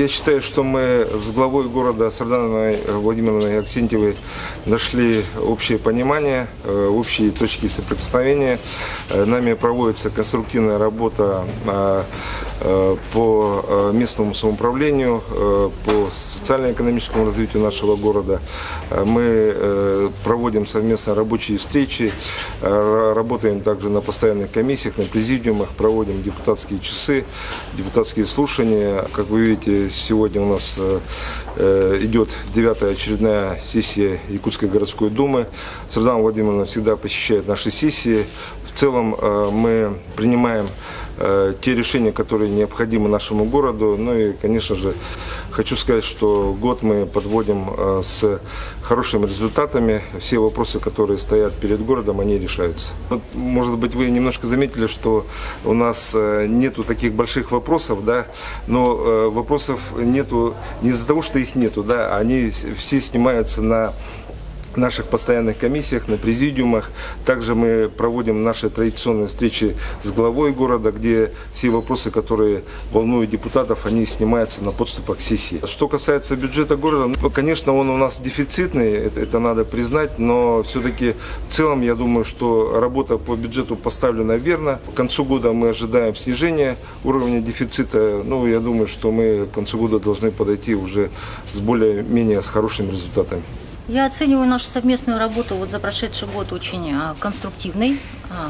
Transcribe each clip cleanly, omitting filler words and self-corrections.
Я считаю, что мы с главой города Сардановной Владимировной Аксентьевой нашли общее понимание, общие точки соприкосновения. Нами проводится конструктивная работа по местному самоуправлению, по социально-экономическому развитию нашего города. Мы проводим совместно рабочие встречи, работаем также на постоянных комиссиях, на президиумах, проводим депутатские часы, депутатские слушания. Как вы видите, сегодня у нас идет 9-я очередная сессия Якутской городской думы. Сардановна Владимировна всегда посещает наши сессии. В целом мы принимаем те решения, которые необходимы нашему городу. Ну и, конечно же, хочу сказать, что год мы подводим с хорошими результатами. Все вопросы, которые стоят перед городом, они решаются. Вот, может быть, вы немножко заметили, что у нас нету таких больших вопросов, да, но вопросов нету не из-за того, что их нету, да, они все снимаются на наших постоянных комиссиях, на президиумах. Также мы проводим наши традиционные встречи с главой города, где все вопросы, которые волнуют депутатов, они снимаются на подступах к сессии. Что касается бюджета города, ну, конечно, он у нас дефицитный, это надо признать, но все-таки в целом я думаю, что работа по бюджету поставлена верно. К концу года мы ожидаем снижения уровня дефицита. Ну, я думаю, что мы к концу года должны подойти уже с более-менее с хорошими результатами. Я оцениваю нашу совместную работу вот за прошедший год очень конструктивной.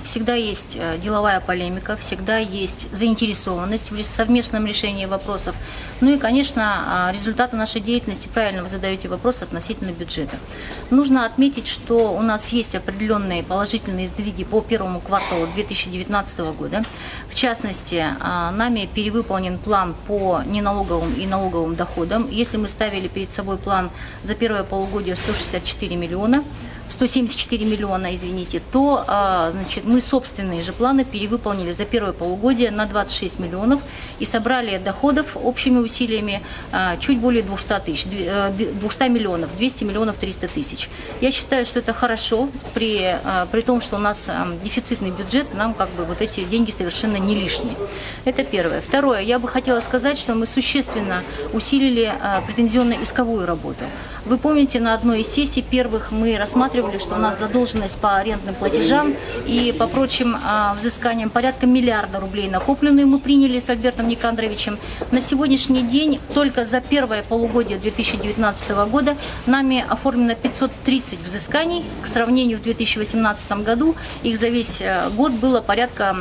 Всегда есть деловая полемика, всегда есть заинтересованность в совместном решении вопросов. Ну и, конечно, результаты нашей деятельности, правильно вы задаете вопрос относительно бюджета. Нужно отметить, что у нас есть определенные положительные сдвиги по первому кварталу 2019 года. В частности, нами перевыполнен план по неналоговым и налоговым доходам. Если мы ставили перед собой план за первое полугодие 174 миллиона, то значит, мы собственные же планы перевыполнили за первое полугодие на 26 миллионов и собрали доходов общими усилиями чуть более 200 миллионов, 200 миллионов 300 тысяч. Я считаю, что это хорошо, при том, что у нас дефицитный бюджет, нам как бы вот эти деньги совершенно не лишние. Это первое. Второе, я бы хотела сказать, что мы существенно усилили претензионно-исковую работу. Вы помните, на одной из сессий первых мы рассматривали, что у нас задолженность по арендным платежам и по прочим взысканиям порядка миллиарда рублей накопленную мы приняли с Альбертом Никандровичем. На сегодняшний день только за первое полугодие 2019 года нами оформлено 530 взысканий. К сравнению в 2018 году их за весь год было порядка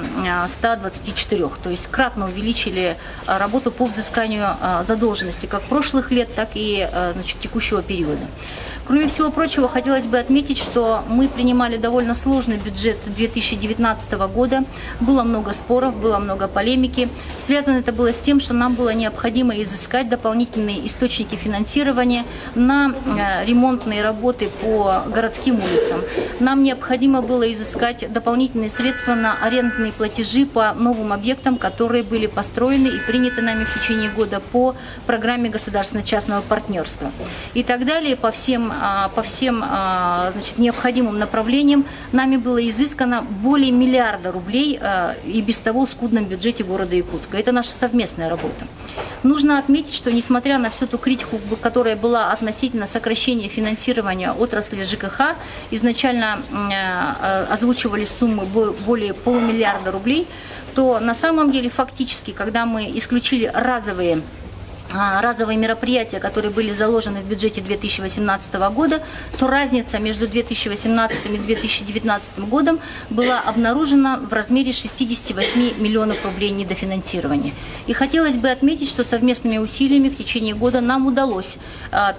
124. То есть кратно увеличили работу по взысканию задолженности как прошлых лет, так и значит, текущего периода. Кроме всего прочего, хотелось бы отметить, что мы принимали довольно сложный бюджет 2019 года. Было много споров, было много полемики. Связано это было с тем, что нам было необходимо изыскать дополнительные источники финансирования на ремонтные работы по городским улицам. Нам необходимо было изыскать дополнительные средства на арендные платежи по новым объектам, которые были построены и приняты нами в течение года по программе государственно-частного партнерства. И так далее по всем значит, необходимым направлениям нами было изыскано более миллиарда рублей и без того скудном бюджете города Якутска. Это наша совместная работа. Нужно отметить, что несмотря на всю ту критику, которая была относительно сокращения финансирования отрасли ЖКХ, изначально озвучивали суммы более полумиллиарда рублей, то на самом деле фактически, когда мы исключили разовые мероприятия, которые были заложены в бюджете 2018 года, то разница между 2018 и 2019 годом была обнаружена в размере 68 миллионов рублей недофинансирования. И хотелось бы отметить, что совместными усилиями в течение года нам удалось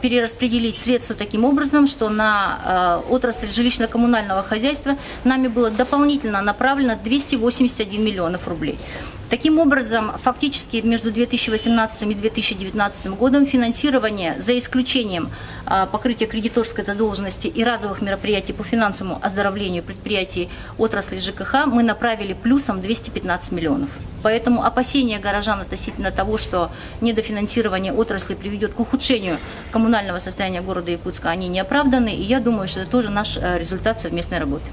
перераспределить средства таким образом, что на отрасль жилищно-коммунального хозяйства нами было дополнительно направлено 281 миллионов рублей. Таким образом, фактически между 2018 и 2019 годом финансирование, за исключением покрытия кредиторской задолженности и разовых мероприятий по финансовому оздоровлению предприятий отрасли ЖКХ, мы направили плюсом 215 миллионов. Поэтому опасения горожан относительно того, что недофинансирование отрасли приведет к ухудшению коммунального состояния города Якутска, они не оправданы. И я думаю, что это тоже наш результат совместной работы.